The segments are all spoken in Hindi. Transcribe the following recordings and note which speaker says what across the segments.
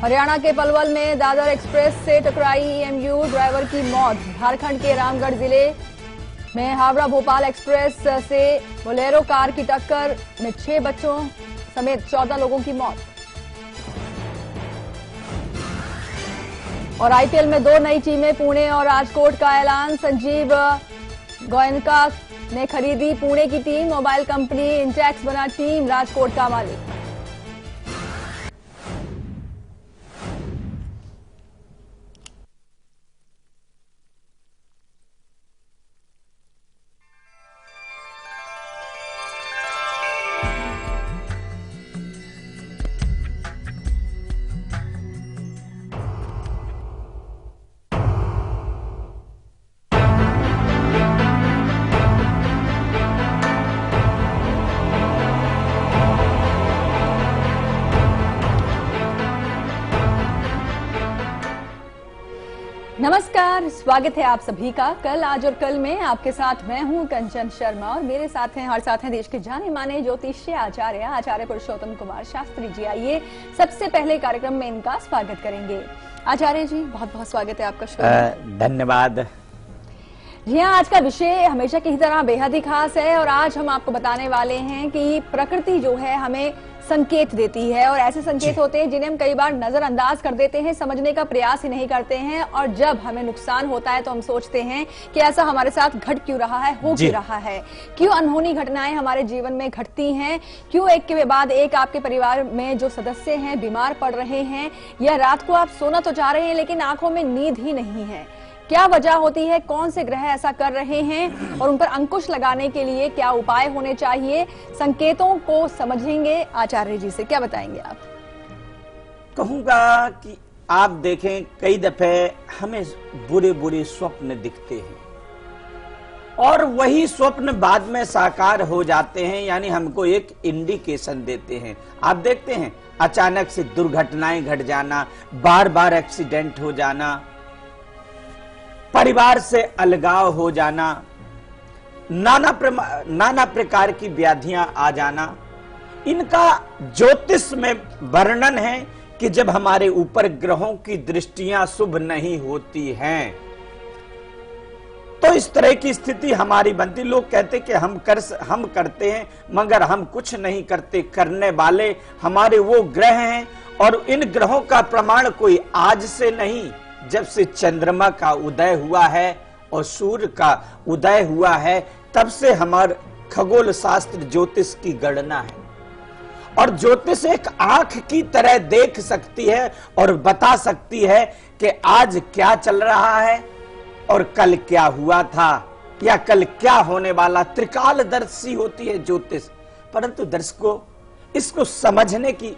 Speaker 1: हरियाणा के पलवल में दादर एक्सप्रेस से टकराई ईएमयू, ड्राइवर की मौत। झारखंड के रामगढ़ जिले में हावड़ा भोपाल एक्सप्रेस से बोलेरो कार की टक्कर में 6 बच्चों समेत 14 लोगों की मौत। और आईपीएल में 2 नई टीमें, पुणे और राजकोट का ऐलान। संजीव गोयनका ने खरीदी पुणे की टीम, मोबाइल कंपनी इंटेक्स बना टीम राजकोट का मालिक। नमस्कार, स्वागत है आप सभी का कल, आज और कल में। आपके साथ मैं हूं कंचन शर्मा और मेरे साथ हैं देश के जाने माने ज्योतिषीय आचार्य पुरुषोत्तम कुमार शास्त्री जी। आइए सबसे पहले कार्यक्रम में इनका स्वागत करेंगे। आचार्य जी, बहुत बहुत स्वागत है आपका।
Speaker 2: धन्यवाद।
Speaker 1: जी हाँ, आज का विषय हमेशा की तरह बेहद ही खास है और आज हम आपको बताने वाले हैं कि प्रकृति जो है हमें संकेत देती है और ऐसे संकेत होते हैं जिन्हें हम कई बार नजरअंदाज कर देते हैं, समझने का प्रयास ही नहीं करते हैं और जब हमें नुकसान होता है तो हम सोचते हैं कि ऐसा हमारे साथ घट क्यों रहा है, हो क्यों रहा है, क्यों अनहोनी घटनाएं हमारे जीवन में घटती हैं, क्यों एक के बाद एक आपके परिवार में जो सदस्य हैं बीमार पड़ रहे हैं, या रात को आप सोना तो चाह रहे हैं लेकिन आंखों में नींद ही नहीं है। क्या वजह होती है, कौन से ग्रह ऐसा कर रहे हैं और उन पर अंकुश लगाने के लिए क्या उपाय होने चाहिए, संकेतों को समझेंगे। आचार्य जी से क्या बताएंगे आप?
Speaker 2: कहूंगा कि आप देखें, कई दफे हमें बुरे बुरे स्वप्न दिखते हैं और वही स्वप्न बाद में साकार हो जाते हैं, यानी हमको एक इंडिकेशन देते हैं। आप देखते हैं अचानक से दुर्घटनाएं घट जाना, बार बार एक्सीडेंट हो जाना, परिवार से अलगाव हो जाना, नाना प्रकार की व्याधियां आ जाना, इनका ज्योतिष में वर्णन है कि जब हमारे ऊपर ग्रहों की दृष्टियां शुभ नहीं होती हैं तो इस तरह की स्थिति हमारी बनती। लोग कहते कि हम करते हैं मगर हम कुछ नहीं करते, करने वाले हमारे वो ग्रह हैं। और इन ग्रहों का प्रमाण कोई आज से नहीं, जब से चंद्रमा का उदय हुआ है और सूर्य का उदय हुआ है तब से हमारे खगोल शास्त्र ज्योतिष की गणना है। और ज्योतिष एक आंख की तरह देख सकती है और बता सकती है कि आज क्या चल रहा है और कल क्या हुआ था या कल क्या होने वाला। त्रिकालदर्शी होती है ज्योतिष, परंतु दर्शकों इसको समझने की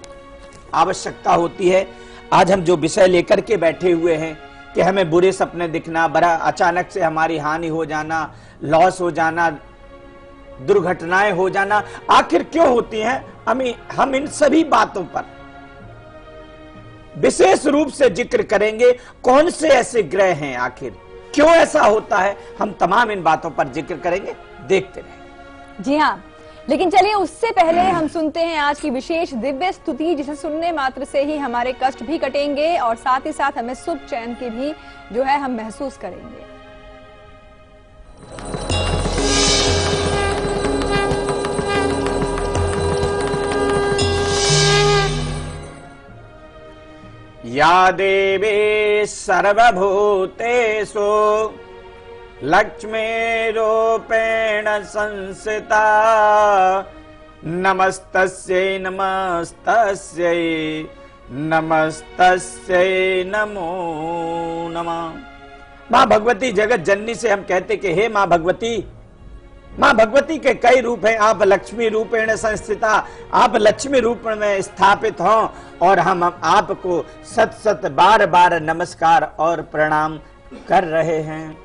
Speaker 2: आवश्यकता होती है। आज हम जो विषय लेकर के बैठे हुए हैं कि हमें बुरे सपने दिखना, बड़ा अचानक से हमारी हानि हो जाना, लॉस हो जाना, दुर्घटनाएं हो जाना, आखिर क्यों होती हैं, हम इन सभी बातों पर विशेष रूप से जिक्र करेंगे। कौन से ऐसे ग्रह हैं, आखिर क्यों ऐसा होता है, हम तमाम इन बातों पर जिक्र करेंगे। देखते रहें।
Speaker 1: जी हाँ, लेकिन चलिए उससे पहले हम सुनते हैं आज की विशेष दिव्य स्तुति, जिसे सुनने मात्र से ही हमारे कष्ट भी कटेंगे और साथ ही साथ हमें सुख चैन की भी जो है हम महसूस करेंगे।
Speaker 2: या देवी सर्वभूतेषु लक्ष्मीरूपेण संस्थिता नमस्तस्यै नमस्तस्यै नमस्तस्यै नमो नमः। मां भगवती जगत जननी से हम कहते कि हे मां भगवती। मां भगवती के कई रूप हैं। आप लक्ष्मी रूपेण संस्थिता, आप लक्ष्मी रूप में स्थापित हों और हम आपको सत सत बार बार नमस्कार और प्रणाम कर रहे हैं।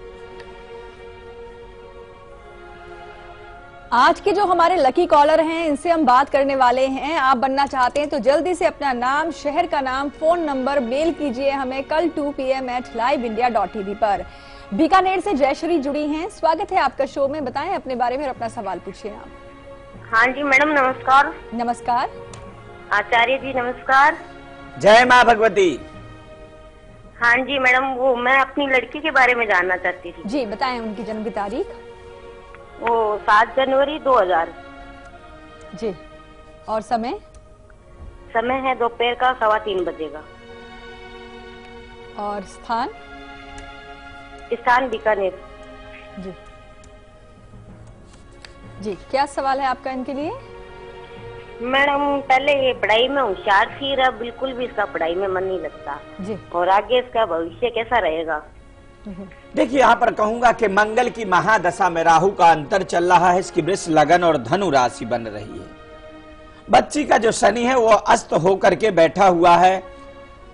Speaker 1: आज के जो हमारे लकी कॉलर हैं इनसे हम बात करने वाले हैं। आप बनना चाहते हैं तो जल्दी से अपना नाम, शहर का नाम, फोन नंबर मेल कीजिए हमें कल 2 PM @liveindia.tv पर। बीकानेर से जयश्री जुड़ी हैं, स्वागत है आपका शो में। बताएं अपने बारे में और अपना सवाल पूछिए आप।
Speaker 3: हाँ जी मैडम, नमस्कार।
Speaker 1: नमस्कार।
Speaker 3: आचार्य जी नमस्कार।
Speaker 2: जय माँ भगवती।
Speaker 3: हाँ जी मैडम, वो मैं अपनी लड़की के बारे में जानना चाहती थी।
Speaker 1: जी बताएं उनकी जन्म की तारीख।
Speaker 3: वो 7 जनवरी 2000।
Speaker 1: जी, और समय?
Speaker 3: समय है दोपहर का 3:15 बजे का।
Speaker 1: और स्थान?
Speaker 3: स्थान बीकानेर।
Speaker 1: जी जी, क्या सवाल है आपका इनके लिए?
Speaker 3: मैडम पहले ये पढ़ाई में होशियार थी, अब बिल्कुल भी इसका पढ़ाई में मन नहीं लगता
Speaker 1: जी।
Speaker 3: और आगे इसका भविष्य कैसा रहेगा?
Speaker 2: देखिए यहाँ पर कहूंगा कि मंगल की महादशा में राहु का अंतर चल रहा है, इसकी वृष लगन और धनु राशि बन रही है। बच्ची का जो शनि है वो अस्त होकर के बैठा हुआ है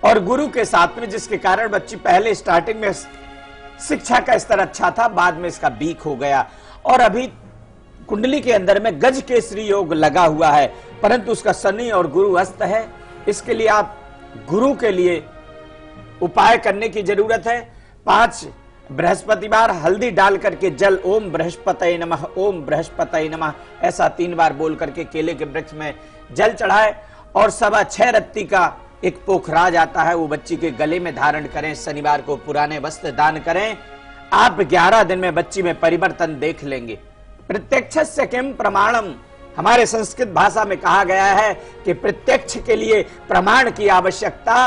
Speaker 2: और गुरु के साथ में, जिसके कारण बच्ची पहले स्टार्टिंग में शिक्षा का स्तर अच्छा था, बाद में इसका वीक हो गया और अभी कुंडली के अंदर में गज केसरी योग लगा हुआ है, परंतु उसका शनि और गुरु अस्त है। इसके लिए आप गुरु के लिए उपाय करने की जरूरत है। 5 बृहस्पतिवार हल्दी डाल करके जल ओम बृहस्पतये नमः, ओम बृहस्पतये नमः ऐसा 3 बार बोल करके केले के वृक्ष में जल चढ़ाए और 6.25 रत्ती का एक पोखराज आता है, वो बच्ची के गले में धारण करें। शनिवार को पुराने वस्त्र दान करें। आप 11 दिन में बच्ची में परिवर्तन देख लेंगे। प्रत्यक्षस्य किम प्रमाणम, हमारे संस्कृत भाषा में कहा गया है कि प्रत्यक्ष के लिए प्रमाण की आवश्यकता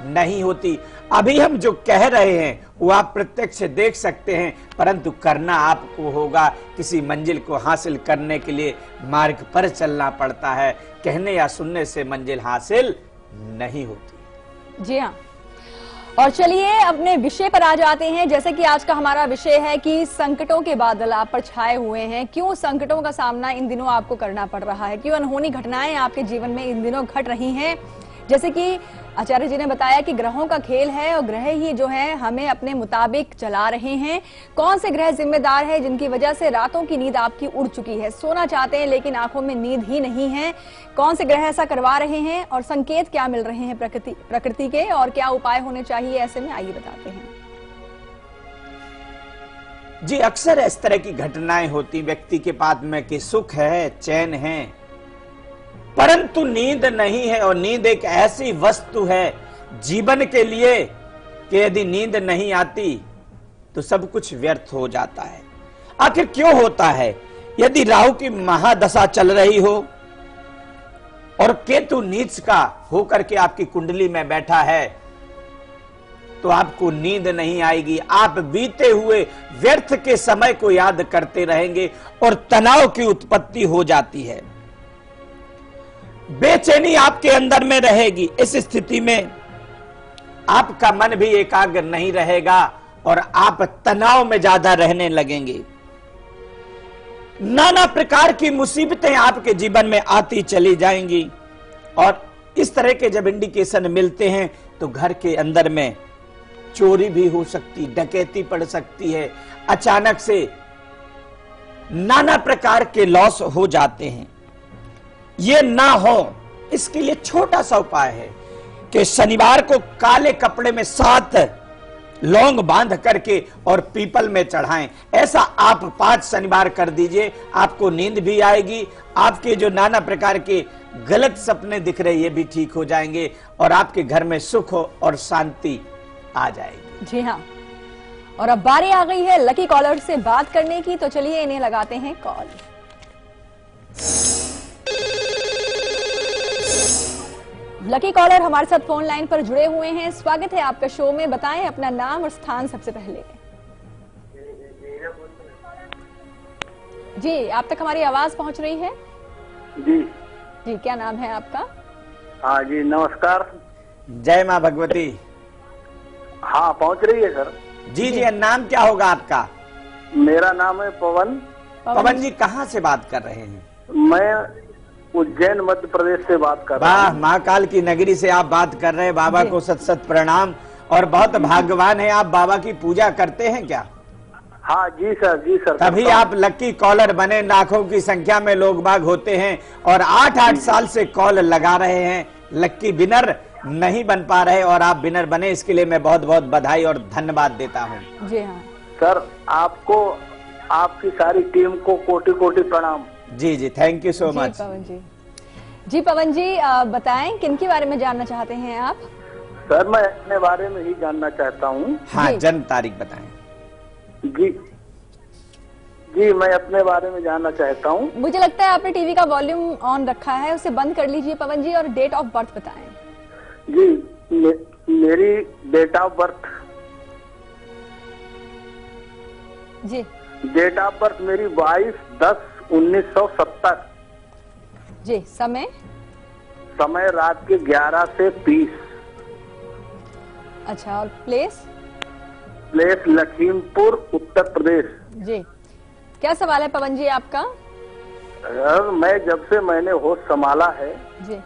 Speaker 2: नहीं होती। अभी हम जो कह रहे हैं वो आप प्रत्यक्ष देख सकते हैं, परंतु करना आपको होगा। किसी मंजिल को हासिल करने के लिए मार्ग पर चलना पड़ता है, कहने या सुनने से मंजिल हासिल नहीं होती।
Speaker 1: जी हाँ, और चलिए अपने विषय पर आ जाते हैं। जैसे कि आज का हमारा विषय है कि संकटों के बादल आप पर छाए हुए हैं। क्यों संकटों का सामना इन दिनों आपको करना पड़ रहा है? क्यों अनहोनी घटनाएं आपके जीवन में इन दिनों घट रही हैं? जैसे कि आचार्य जी ने बताया कि ग्रहों का खेल है और ग्रह ही जो है हमें अपने मुताबिक चला रहे हैं। कौन से ग्रह जिम्मेदार है जिनकी वजह से रातों की नींद आपकी उड़ चुकी है? सोना चाहते हैं लेकिन आंखों में नींद ही नहीं है। कौन से ग्रह ऐसा करवा रहे हैं और संकेत क्या मिल रहे हैं प्रकृति के, और क्या उपाय होने चाहिए ऐसे में? आइए बताते हैं।
Speaker 2: जी, अक्सर इस तरह की घटनाएं होती, व्यक्ति के पास में कि सुख है, चैन है, परंतु नींद नहीं है। और नींद एक ऐसी वस्तु है जीवन के लिए कि यदि नींद नहीं आती तो सब कुछ व्यर्थ हो जाता है। आखिर क्यों होता है? यदि राहु की महादशा चल रही हो और केतु नीच का होकर के आपकी कुंडली में बैठा है तो आपको नींद नहीं आएगी। आप बीते हुए व्यर्थ के समय को याद करते रहेंगे और तनाव की उत्पत्ति हो जाती है। बेचैनी आपके अंदर में रहेगी। इस स्थिति में आपका मन भी एकाग्र नहीं रहेगा और आप तनाव में ज्यादा रहने लगेंगे। नाना प्रकार की मुसीबतें आपके जीवन में आती चली जाएंगी और इस तरह के जब इंडिकेशन मिलते हैं तो घर के अंदर में चोरी भी हो सकती, डकैती पड़ सकती है, अचानक से नाना प्रकार के लॉस हो जाते हैं। ये ना हो इसके लिए छोटा सा उपाय है कि शनिवार को काले कपड़े में 7 लौंग बांध करके और पीपल में चढ़ाएं। ऐसा आप 5 शनिवार कर दीजिए, आपको नींद भी आएगी। आपके जो नाना प्रकार के गलत सपने दिख रहे ये भी ठीक हो जाएंगे और आपके घर में सुख और शांति आ जाएगी।
Speaker 1: जी हाँ, और अब बारी आ गई है लकी कॉलर से बात करने की, तो चलिए इन्हें लगाते हैं कॉल। लकी कॉलर हमारे साथ फोन लाइन पर जुड़े हुए हैं। स्वागत है आपका शो में। बताएं अपना नाम और स्थान सबसे पहले। जी, आप तक हमारी आवाज पहुंच रही है?
Speaker 4: जी
Speaker 1: जी, क्या नाम है आपका?
Speaker 4: हाँ जी, नमस्कार।
Speaker 2: जय मां भगवती।
Speaker 4: हाँ, पहुंच रही है सर।
Speaker 2: जी जी, नाम क्या होगा आपका?
Speaker 4: मेरा नाम है पवन।
Speaker 2: पवन जी, कहाँ से बात कर रहे हैं?
Speaker 4: मैं उज्जैन मध्य प्रदेश से बात कर रहा
Speaker 2: वाह,
Speaker 4: हूँ।
Speaker 2: महाकाल की नगरी से आप बात कर रहे हैं। बाबा को सत सत प्रणाम। और बहुत भाग्यवान है आप। बाबा की पूजा करते हैं क्या?
Speaker 4: हाँ जी सर, जी सर।
Speaker 2: तभी आप लकी कॉलर बने। लाखों की संख्या में लोग बाग होते हैं और 8-8 साल से कॉल लगा रहे हैं, लकी विनर नहीं बन पा रहे और आप विनर बने, इसके लिए मैं बहुत बहुत बधाई और धन्यवाद देता हूँ।
Speaker 1: जी हाँ
Speaker 4: सर, आपको, आपकी सारी टीम को कोटि कोटि प्रणाम।
Speaker 2: जी जी, थैंक यू सो
Speaker 1: जी
Speaker 2: मच।
Speaker 1: पवन जी। जी पवन जी, बताएं किन के बारे में जानना चाहते हैं आप?
Speaker 4: सर मैं अपने बारे में ही जानना चाहता हूँ।
Speaker 2: हाँ,
Speaker 1: जी।
Speaker 2: जन्म तारीख बताएं।
Speaker 4: जी जी, मैं अपने बारे में जानना चाहता हूँ।
Speaker 1: मुझे लगता है आपने टीवी का वॉल्यूम ऑन रखा है, उसे बंद कर लीजिए पवन जी, और डेट ऑफ बर्थ बताएं।
Speaker 4: जी, मेरी डेट ऑफ बर्थ
Speaker 1: जी
Speaker 4: डेट ऑफ बर्थ मेरी 22/10/1970।
Speaker 1: जी। समय?
Speaker 4: समय रात के 11 से 30।
Speaker 1: अच्छा, और प्लेस?
Speaker 4: प्लेस लखीमपुर, उत्तर प्रदेश।
Speaker 1: जी। क्या सवाल है पवन जी आपका?
Speaker 4: मैं जब से मैंने होश संभाला है,
Speaker 1: जी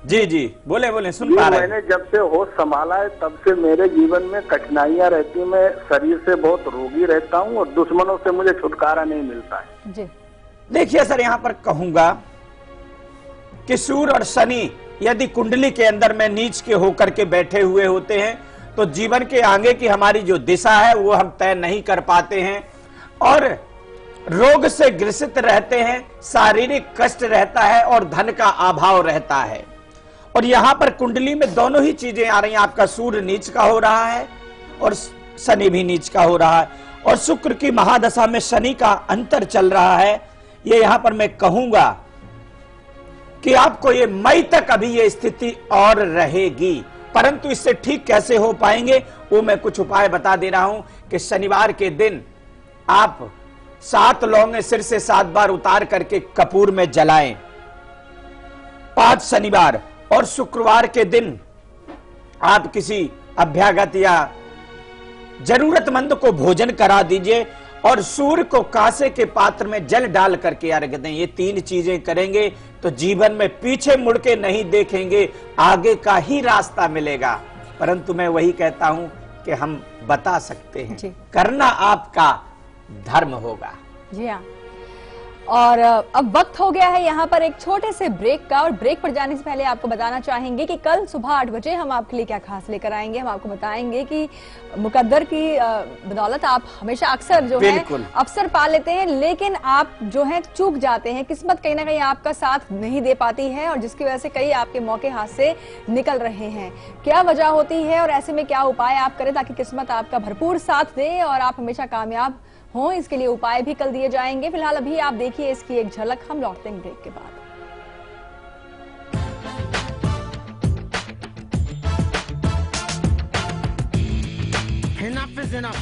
Speaker 2: जी जी, बोले बोले, सुन
Speaker 4: जी
Speaker 2: पा रहे हैं।
Speaker 4: मैंने जब से होश संभाला है तब से मेरे जीवन में कठिनाइयां रहती। मैं शरीर से बहुत रोगी रहता हूं और दुश्मनों से मुझे छुटकारा नहीं मिलता है।
Speaker 1: जी।
Speaker 2: देखिए सर, यहां पर कहूंगा कि सूर्य और शनि यदि कुंडली के अंदर में नीच के होकर के बैठे हुए होते हैं तो जीवन के आगे की हमारी जो दिशा है वो हम तय नहीं कर पाते हैं और रोग से ग्रसित रहते हैं, शारीरिक कष्ट रहता है और धन का अभाव रहता है। और यहां पर कुंडली में दोनों ही चीजें आ रही हैं। आपका सूर्य नीच का हो रहा है और शनि भी नीच का हो रहा है और शुक्र की महादशा में शनि का अंतर चल रहा है। ये यहां पर मैं कहूंगा कि आपको ये मई तक अभी ये स्थिति और रहेगी, परंतु इससे ठीक कैसे हो पाएंगे वो मैं कुछ उपाय बता दे रहा हूं कि शनिवार के दिन आप 7 लौंगे सिर से 7 बार उतार करके कपूर में जलाएं 5 शनिवार, और शुक्रवार के दिन आप किसी अभ्यागत या जरूरतमंद को भोजन करा दीजिए और सूर्य को कांसे के पात्र में जल डाल करके अर्घ दें। ये 3 चीजें करेंगे तो जीवन में पीछे मुड़ के नहीं देखेंगे, आगे का ही रास्ता मिलेगा। परंतु मैं वही कहता हूं कि हम बता सकते हैं,
Speaker 1: जी।
Speaker 2: करना आपका धर्म होगा।
Speaker 1: जी हाँ। और अब वक्त हो गया है यहाँ पर एक छोटे से ब्रेक का, और ब्रेक पर जाने से पहले आपको बताना चाहेंगे कि कल सुबह 8 बजे हम आपके लिए क्या खास लेकर आएंगे। हम आपको बताएंगे कि मुकद्दर की बदौलत आप हमेशा अक्सर जो है अवसर पा लेते हैं, लेकिन आप जो है चूक जाते हैं। किस्मत कहीं ना कहीं आपका साथ नहीं दे पाती है और जिसकी वजह से कई आपके मौके हाथ से निकल रहे हैं। क्या वजह होती है और ऐसे में क्या उपाय आप करें ताकि किस्मत आपका भरपूर साथ दे और आप हमेशा कामयाब हो, इसके लिए उपाय भी कल दिए जाएंगे। फिलहाल अभी आप देखिए इसकी एक झलक, हम लौटते हैं ब्रेक के बाद।
Speaker 5: Enough is enough.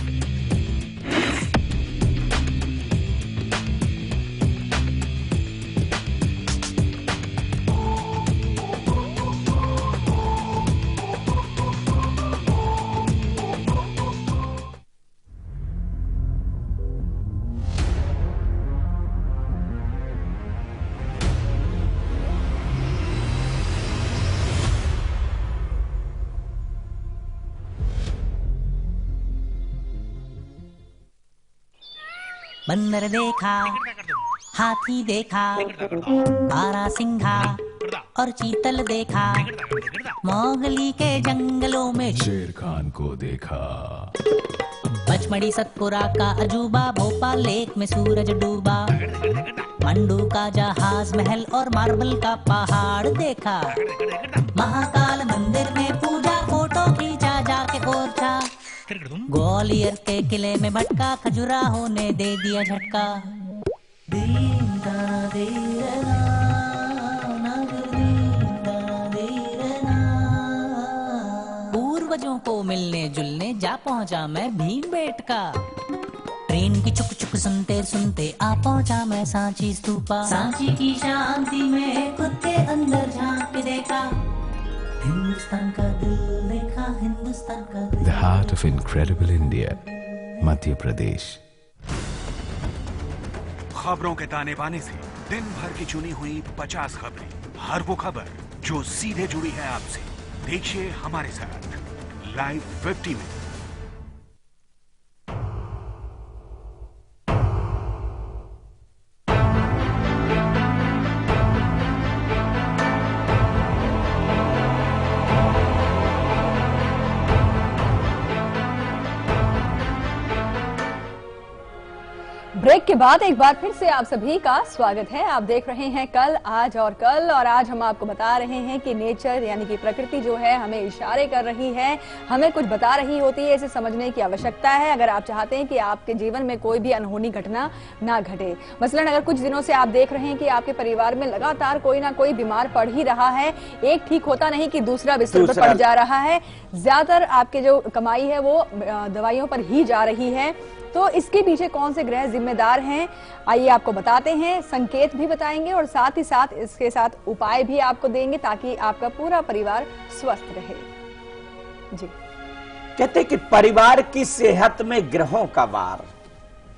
Speaker 6: बंदर देखा, हाथी देखा, बारहसिंघा और चीतल देखा, मोगली के जंगलों में
Speaker 7: शेर खान को देखा।
Speaker 6: पचमढ़ी सतपुरा का अजूबा, भोपाल लेक में सूरज डूबा, मंडू का जहाज महल और मार्बल का पहाड़ देखा, महाकाल मंदिर में पूजा, फोटो खींचा जाके ओरछा, ग्वालियर के किले में भटका, खजुराहो ने दे दिया झटका। पूर्वजों को मिलने जुलने जा पहुंचा मैं भीमबेटका, ट्रेन की चुक चुक सुनते सुनते आ पहुंचा मैं सांची स्तूपा, सांची की शांति में खुद के अंदर झांक के देखा, हिंदुस्तान का दिल देखा, हिंदुस्तान का दिल।
Speaker 7: The heart of incredible India, Madhya Pradesh.
Speaker 8: खबरों के ताने बाने से दिन भर की चुनी हुई 50 खबरें, हर वो खबर जो सीधे जुड़ी है आपसे। देखिए हमारे साथ लाइव 50 में।
Speaker 1: ब्रेक ब्रेक के बाद एक बार फिर से आप सभी का स्वागत है। आप देख रहे हैं कल, आज और कल, और आज हम आपको बता रहे हैं कि नेचर यानी कि प्रकृति जो है हमें इशारे कर रही है, हमें कुछ बता रही होती है, इसे समझने की आवश्यकता है अगर आप चाहते हैं कि आपके जीवन में कोई भी अनहोनी घटना ना घटे। मसलन अगर कुछ दिनों से आप देख रहे हैं कि आपके परिवार में लगातार कोई ना कोई बीमार पड़ ही रहा है, एक ठीक होता नहीं कि दूसरा बिस्तर पर पड़ जा रहा है, ज्यादातर आपके जो कमाई है वो दवाइयों पर ही जा रही है, तो इसके पीछे कौन से ग्रह जिम्मेदार हैं आइए आपको बताते हैं, संकेत भी बताएंगे और साथ ही साथ इसके साथ उपाय भी आपको देंगे ताकि आपका पूरा परिवार स्वस्थ रहे। जी
Speaker 2: कहते कि परिवार की सेहत में ग्रहों का वार।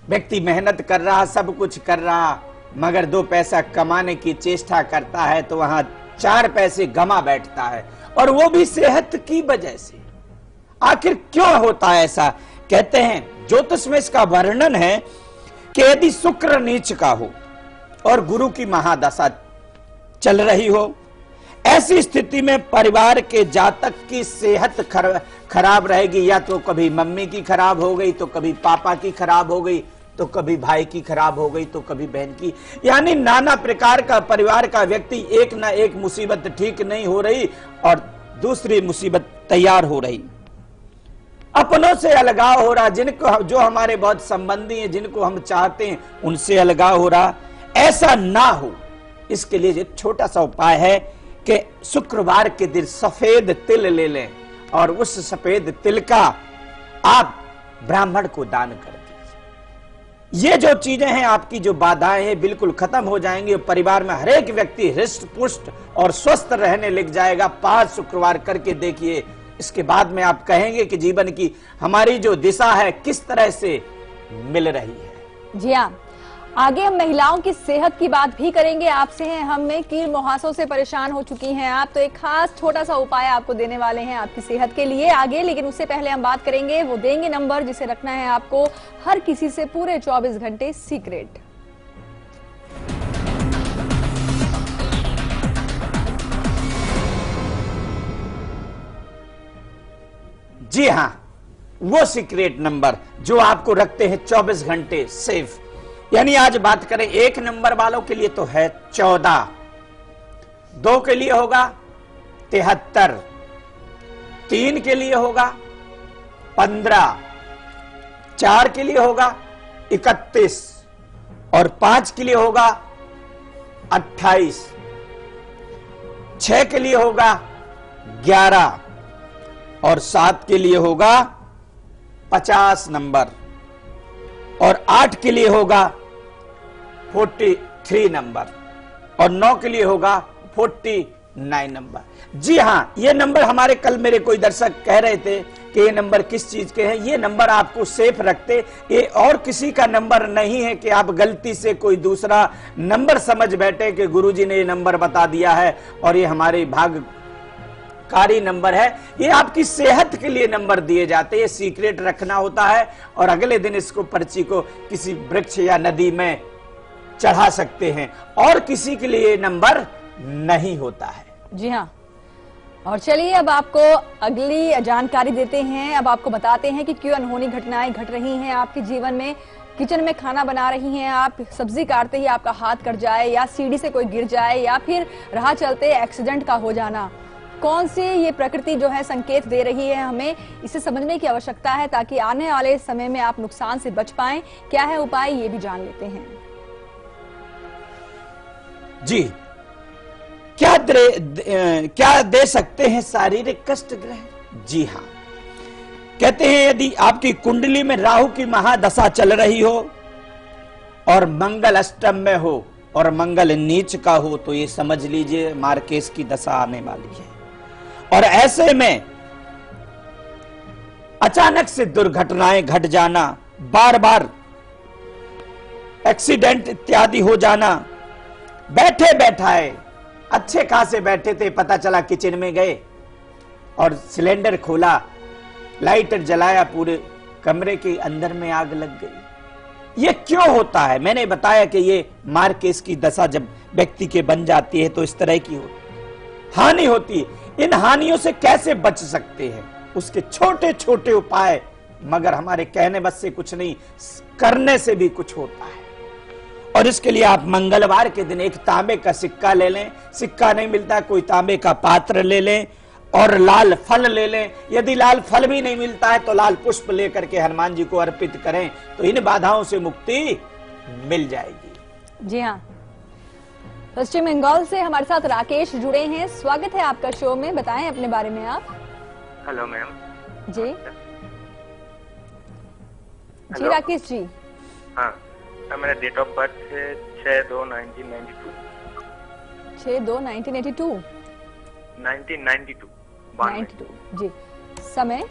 Speaker 2: व्यक्ति मेहनत कर रहा, सब कुछ कर रहा, मगर 2 पैसा कमाने की चेष्टा करता है तो वहां 4 पैसे गमा बैठता है, और वो भी सेहत की वजह से। आखिर क्यों होता है ऐसा? कहते हैं ज्योतिष में इसका वर्णन है कि यदि शुक्र नीच का हो और गुरु की महादशा चल रही हो, ऐसी स्थिति में परिवार के जातक की सेहत खराब रहेगी। या तो कभी मम्मी की खराब हो गई, तो कभी पापा की खराब हो गई, तो कभी भाई की खराब हो गई, तो कभी बहन की, यानी नाना प्रकार का परिवार का व्यक्ति एक ना एक मुसीबत ठीक नहीं हो रही और दूसरी मुसीबत तैयार हो रही। अपनों से अलगाव हो रहा, जिनको जो हमारे बहुत संबंधी हैं, जिनको हम चाहते हैं, उनसे अलगाव हो रहा। ऐसा ना हो, इसके लिए एक छोटा सा उपाय है कि शुक्रवार के दिन सफेद तिल ले लें और उस सफेद तिल का आप ब्राह्मण को दान कर दीजिए। ये जो चीजें हैं, आपकी जो बाधाएं हैं बिल्कुल खत्म हो जाएंगी। परिवार में हर एक व्यक्ति हृष्ट पुष्ट और स्वस्थ रहने लग जाएगा। 5 शुक्रवार करके देखिए, इसके बाद में आप कहेंगे कि जीवन की हमारी जो दिशा है किस तरह से मिल रही है।
Speaker 1: जी हाँ, आगे हम महिलाओं की सेहत की बात भी करेंगे आपसे। हैं हम में कील मुहासों से परेशान हो चुकी हैं आप, तो एक खास छोटा सा उपाय आपको देने वाले हैं आपकी सेहत के लिए आगे। लेकिन उससे पहले हम बात करेंगे, वो देंगे नंबर जिसे रखना है आपको हर किसी से पूरे 24 घंटे सीक्रेट।
Speaker 2: जी हां, वो सीक्रेट नंबर जो आपको रखते हैं 24 घंटे सेफ। यानी आज बात करें 1 नंबर वालों के लिए तो है 14, 2 के लिए होगा 73, 3 के लिए होगा 15, 4 के लिए होगा 31 और 5 के लिए होगा 28, 6 के लिए होगा 11 और 7 के लिए होगा 50 नंबर और 8 के लिए होगा 43 नंबर और 9 के लिए होगा 49 नंबर। जी हां, ये नंबर हमारे कल मेरे कोई दर्शक कह रहे थे कि ये नंबर किस चीज के हैं। ये नंबर आपको सेफ रखते, ये और किसी का नंबर नहीं है कि आप गलती से कोई दूसरा नंबर समझ बैठे कि गुरुजी ने ये नंबर बता दिया है और ये हमारे भाग्यकारी नंबर है। ये आपकी सेहत के लिए नंबर दिए जाते हैं। ये सीक्रेट रखना होता है और अगले दिन इसको पर्ची को किसी वृक्ष या नदी में चढ़ा सकते हैं और किसी के लिए नंबर नहीं होता है।
Speaker 1: जी हाँ, और चलिए अब आपको अगली जानकारी देते हैं। अब आपको बताते हैं कि क्यों अनहोनी घटनाएं घट रही हैं आपके जीवन में। किचन में खाना बना रही हैं आप, सब्जी काटते ही आपका हाथ कट जाए या सीढ़ी से कोई गिर जाए या फिर राह चलते एक्सीडेंट का हो जाना, कौन से ये प्रकृति जो है संकेत दे रही है, हमें इसे समझने की आवश्यकता है ताकि आने वाले समय में आप नुकसान से बच पाएं। क्या है उपाय, ये भी जान लेते हैं।
Speaker 2: जी, क्या दे सकते हैं शारीरिक कष्ट ग्रह? जी हां, कहते हैं यदि आपकी कुंडली में राहु की महादशा चल रही हो और मंगल अष्टम में हो और मंगल नीच का हो तो ये समझ लीजिए मार्केस की दशा आने वाली है। और ऐसे में अचानक से दुर्घटनाएं घट जाना, बार बार एक्सीडेंट इत्यादि हो जाना, बैठे बैठाए अच्छे खासे बैठे थे, पता चला किचन में गए और सिलेंडर खोला, लाइटर जलाया, पूरे कमरे के अंदर में आग लग गई। ये क्यों होता है? मैंने बताया कि ये मार्केस की दशा जब व्यक्ति के बन जाती है तो इस तरह की हानि होती है। इन हानियों से कैसे बच सकते हैं, उसके छोटे छोटे उपाय, मगर हमारे कहने बस से कुछ नहीं, करने से भी कुछ होता है। और इसके लिए आप मंगलवार के दिन एक तांबे का सिक्का ले लें, सिक्का नहीं मिलता कोई तांबे का पात्र ले लें और लाल फल ले लें। यदि लाल फल भी नहीं मिलता है तो लाल पुष्प लेकर के हनुमान जी को अर्पित करें तो इन बाधाओं से मुक्ति मिल जाएगी।
Speaker 1: जी हाँ, पश्चिम बंगाल से हमारे साथ राकेश जुड़े हैं। स्वागत है आपका शो में, बताएं अपने बारे में आप।
Speaker 9: Hello ma'am.
Speaker 1: जी जी राकेश जी।
Speaker 9: हाँ, मेरा डेट ऑफ बर्थ है 6/2/1992।
Speaker 1: 6/2/1982।
Speaker 9: 1992।
Speaker 1: 92 जी। समय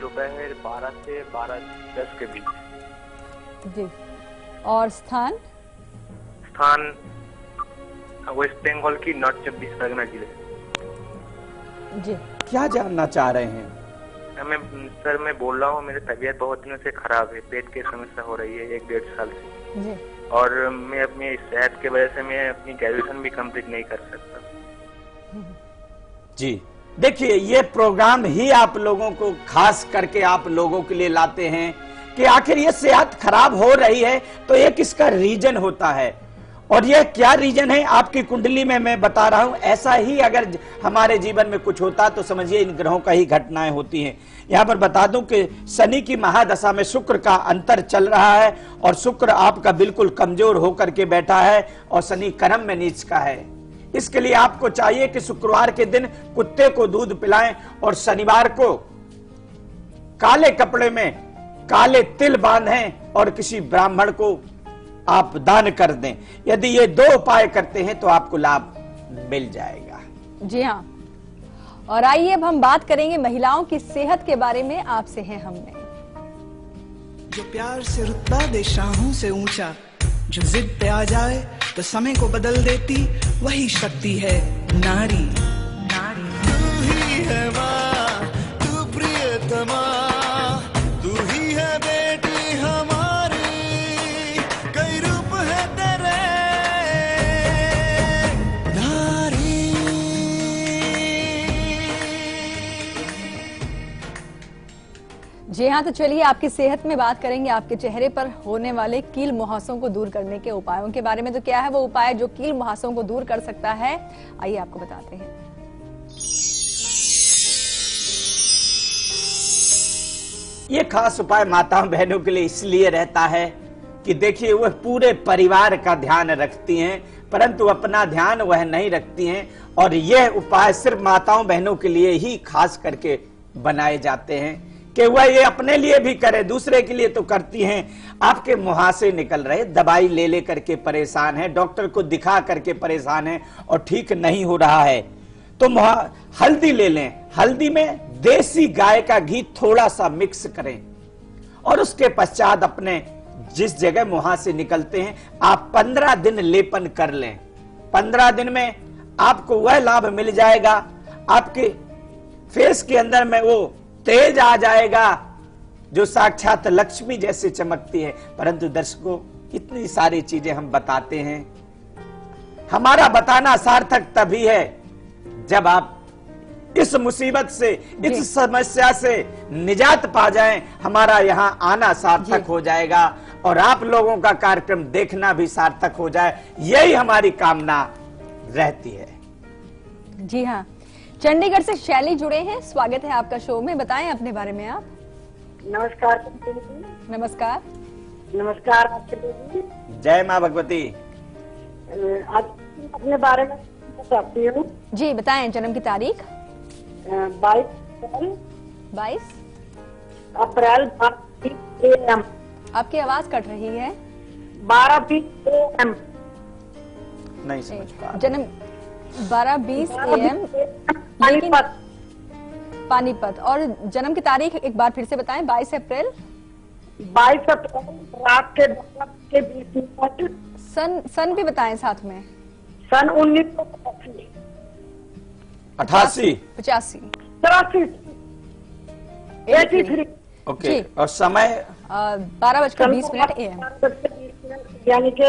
Speaker 9: दोपहर 12 से 12:10 के बीच।
Speaker 1: जी। और स्थान
Speaker 9: वेस्ट बंगाल की नॉर्थ 24 परगना जिले।
Speaker 1: जी।
Speaker 2: क्या जानना चाह रहे हैं?
Speaker 9: मैं बोल रहा हूँ, मेरी तबीयत बहुत दिनों से खराब है, पेट की समस्या हो रही है 1-1.5 साल से
Speaker 1: जी।
Speaker 9: और मैं अपनी सेहत की वजह से मैं अपनी ग्रेजुएशन भी कंप्लीट नहीं कर सकता।
Speaker 2: जी देखिए, ये प्रोग्राम ही आप लोगों को खास करके आप लोगों के लिए लाते हैं कि आखिर ये सेहत खराब हो रही है तो एक इसका रीजन होता है, और यह क्या रीजन है आपकी कुंडली में मैं बता रहा हूं। ऐसा ही अगर हमारे जीवन में कुछ होता तो समझिए इन ग्रहों का ही घटनाएं होती हैं। यहां पर बता दूं कि शनि की महादशा में शुक्र का अंतर चल रहा है और शुक्र आपका बिल्कुल कमजोर होकर के बैठा है और शनि कर्म में नीच का है। इसके लिए आपको चाहिए कि शुक्रवार के दिन कुत्ते को दूध पिलाएं और शनिवार को काले कपड़े में काले तिल बांधें और किसी ब्राह्मण को आप दान कर दें। यदि ये 2 उपाय करते हैं तो आपको लाभ मिल जाएगा।
Speaker 1: जी हाँ, और आइए अब हम बात करेंगे महिलाओं की सेहत के बारे में। आपसे हैं हमने।
Speaker 10: जो प्यार से रुतबा दे शाहों से ऊंचा, जो जिद पे आ जाए तो समय को बदल देती, वही शक्ति है नारी। तू ही है माँ, तू प्रियतमा, तू ही है बेटी हमारी, कई रूप है तेरे नारी।
Speaker 1: जी हाँ, तो चलिए आपकी सेहत में बात करेंगे, आपके चेहरे पर होने वाले कील मुहासों को दूर करने के उपायों के बारे में। तो क्या है वो उपाय जो कील मुहासों को दूर कर सकता है, आइए आपको बताते हैं।
Speaker 2: ये खास उपाय माताओं बहनों के लिए इसलिए रहता है कि देखिए वह पूरे परिवार का ध्यान रखती हैं परंतु अपना ध्यान वह नहीं रखती हैं, और यह उपाय सिर्फ माताओं बहनों के लिए ही खास करके बनाए जाते हैं कि वह ये अपने लिए भी करे, दूसरे के लिए तो करती हैं। आपके मुहासे निकल रहे, दवाई ले ले करके परेशान है, डॉक्टर को दिखा करके परेशान है और ठीक नहीं हो रहा है, तो हल्दी ले लें। हल्दी में देसी गाय का घी थोड़ा सा मिक्स करें और उसके पश्चात अपने जिस जगह मुहासे निकलते हैं आप 15 दिन लेपन कर लें। 15 दिन में आपको वह लाभ मिल जाएगा, आपके फेस के अंदर में वो तेज आ जाएगा जो साक्षात लक्ष्मी जैसे चमकती है। परंतु दर्शकों, इतनी सारी चीजें हम बताते हैं, हमारा बताना सार्थक तभी है जब आप इस मुसीबत से, इस समस्या से निजात पा जाएं। हमारा यहां आना सार्थक हो जाएगा और आप लोगों का कार्यक्रम देखना भी सार्थक हो जाए, यही हमारी कामना रहती है।
Speaker 1: जी हाँ, चंडीगढ़ से शैली जुड़े हैं। स्वागत है आपका शो में, बताएं अपने बारे में आप।
Speaker 11: नमस्कार।
Speaker 1: नमस्कार।
Speaker 11: नमस्कार।
Speaker 2: जय माँ भगवती।
Speaker 11: आज अपने बारे में चाहती हूँ।
Speaker 1: जी बताएं, जन्म की तारीख। 22
Speaker 11: अप्रैल AM।
Speaker 1: आपकी आवाज कट रही है।
Speaker 11: 12:20 AM।
Speaker 2: नहीं समझ पा रहा।
Speaker 1: जन्म 12:20 AM, पानीपत। और जन्म की तारीख एक बार फिर से बताएं। 22 अप्रैल।
Speaker 11: 22 अप्रैल रात के 12 के 20 मिनट।
Speaker 1: सन भी बताएं साथ में।
Speaker 11: सन 1985।
Speaker 2: 88
Speaker 1: 85
Speaker 11: 83।
Speaker 2: ओके, और समय
Speaker 1: 12:20 AM,
Speaker 11: यानी कि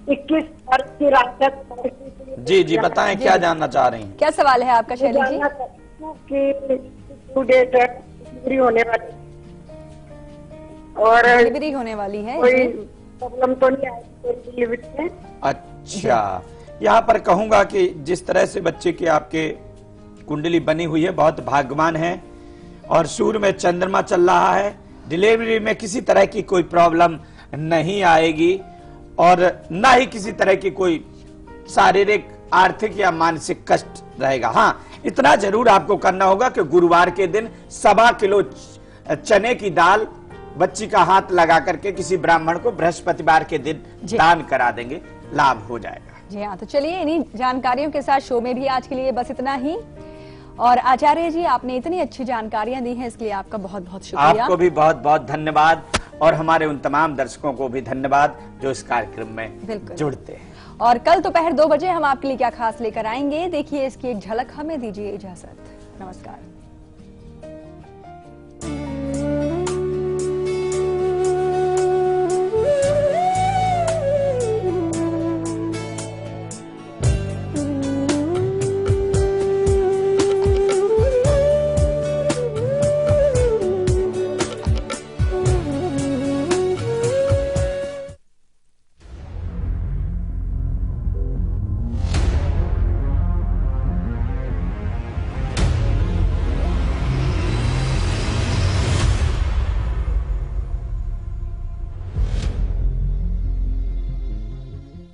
Speaker 11: 21 तारीख की रात तक।
Speaker 2: जी जी बताएं, क्या जानना चाह रही हैं?
Speaker 1: क्या सवाल है आपका शैली जी?
Speaker 11: डिलीवरी होने वाली और
Speaker 1: डिलीवरी होने वाली है
Speaker 11: कोई प्रॉब्लम तो नहीं आएगी लिमिट में?
Speaker 2: अच्छा, यहाँ पर कहूंगा कि जिस तरह से बच्चे की आपके कुंडली बनी हुई है, बहुत भाग्यवान है और सूर्य में चंद्रमा चल रहा है। डिलीवरी में किसी तरह की कोई प्रॉब्लम नहीं आएगी और ना ही किसी तरह की कोई शारीरिक, आर्थिक या मानसिक कष्ट रहेगा। हाँ, इतना जरूर आपको करना होगा कि गुरुवार के दिन 1.25 किलो चने की दाल बच्ची का हाथ लगा करके किसी ब्राह्मण को बृहस्पतिवार के दिन दान करा देंगे, लाभ हो जाएगा।
Speaker 1: जी हाँ, तो चलिए इन्हीं जानकारियों के साथ शो में भी आज के लिए बस इतना ही। और आचार्य जी, आपने इतनी अच्छी जानकारियां दी हैं, इसके लिए आपका बहुत बहुत शुक्रिया।
Speaker 2: आपको भी बहुत बहुत धन्यवाद और हमारे उन तमाम दर्शकों को भी धन्यवाद जो इस कार्यक्रम में जुड़ते हैं।
Speaker 1: और कल दोपहर 2 बजे हम आपके लिए क्या खास लेकर आएंगे, देखिए इसकी एक झलक। हमें दीजिए इजाजत, नमस्कार।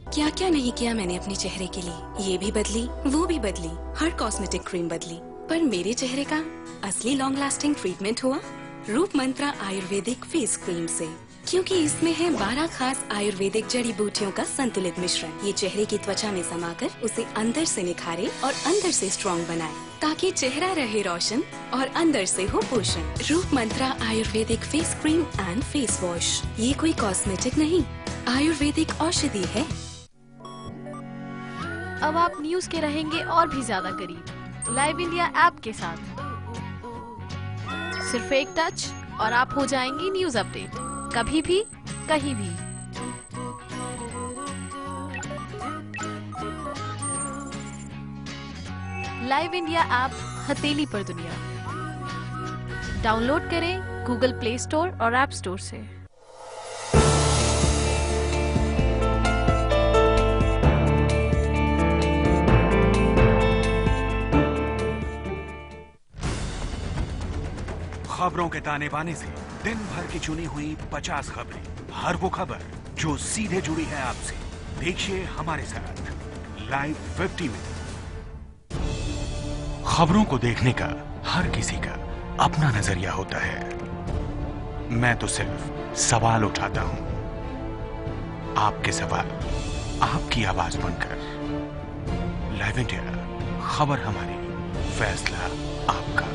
Speaker 12: क्या क्या नहीं किया मैंने अपने चेहरे के लिए, ये भी बदली वो भी बदली, हर कॉस्मेटिक क्रीम बदली, पर मेरे चेहरे का असली लॉन्ग लास्टिंग ट्रीटमेंट हुआ रूप मंत्रा आयुर्वेदिक फेस क्रीम से, क्योंकि इसमें है 12 खास आयुर्वेदिक जड़ी बूटियों का संतुलित मिश्रण। ये चेहरे की त्वचा में समाकर उसे अंदर से निखारे और अंदर से स्ट्रॉन्ग बनाए, ताकि चेहरा रहे रोशन और अंदर से हो पोषण। Roop Mantra ayurvedic face cream and face wash, ये कोई कॉस्मेटिक नहीं, आयुर्वेदिक औषधि है।
Speaker 13: अब आप न्यूज के रहेंगे और भी ज्यादा करीब लाइव इंडिया ऐप के साथ। सिर्फ एक टच और आप हो जाएंगी न्यूज अपडेट, कभी भी कहीं भी। लाइव इंडिया ऐप हथेली पर दुनिया। डाउनलोड करें गूगल प्ले स्टोर और ऐप स्टोर से।
Speaker 8: खबरों के ताने बाने से दिन भर की चुनी हुई 50 खबरें, हर वो खबर जो सीधे जुड़ी है आपसे। देखिए हमारे साथ लाइव 50 में। खबरों को देखने का हर किसी का अपना नजरिया होता है। मैं तो सिर्फ सवाल उठाता हूं, आपके सवाल आपकी आवाज बनकर। लाइव इंडिया, खबर हमारी, फैसला आपका।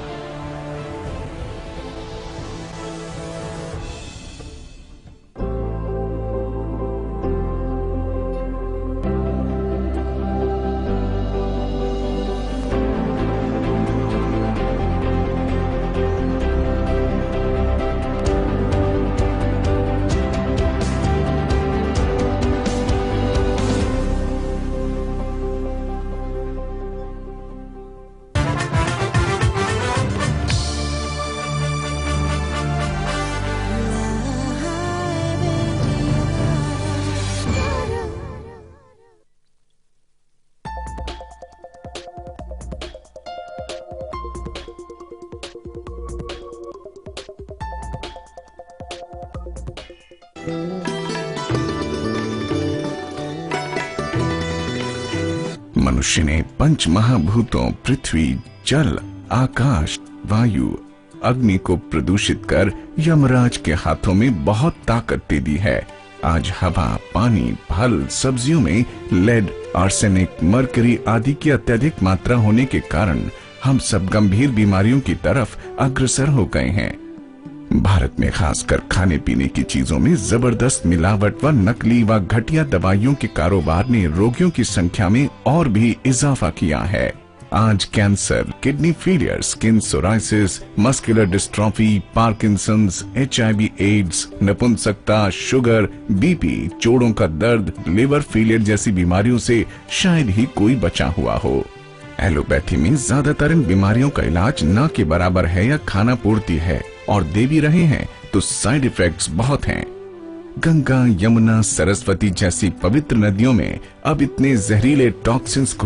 Speaker 7: मनुष्य ने 5 महाभूतों पृथ्वी, जल, आकाश, वायु, अग्नि को प्रदूषित कर यमराज के हाथों में बहुत ताकत दे दी है। आज हवा, पानी, फल, सब्जियों में लेड, आर्सेनिक, मरकरी आदि की अत्यधिक मात्रा होने के कारण हम सब गंभीर बीमारियों की तरफ अग्रसर हो गए हैं। भारत में खासकर खाने पीने की चीजों में जबरदस्त मिलावट व नकली व घटिया दवाइयों के कारोबार ने रोगियों की संख्या में और भी इजाफा किया है। आज cancer, kidney failure, skin psoriasis, muscular dystrophy, Parkinson's, HIV, AIDS, नपुंसकता, शुगर, बीपी, जोड़ों का दर्द, लिवर फेलियर जैसी बीमारियों से शायद ही कोई बचा हुआ हो। एलोपैथी में ज्यादातर इन बीमारियों का इलाज न के बराबर है या खाना पूर्ति है, और दे भी रहे हैं तो साइड इफेक्ट्स बहुत हैं। गंगा, यमुना, सरस्वती जैसी पवित्र नदियों में अब इतने जहरीले टॉक्सिन्स को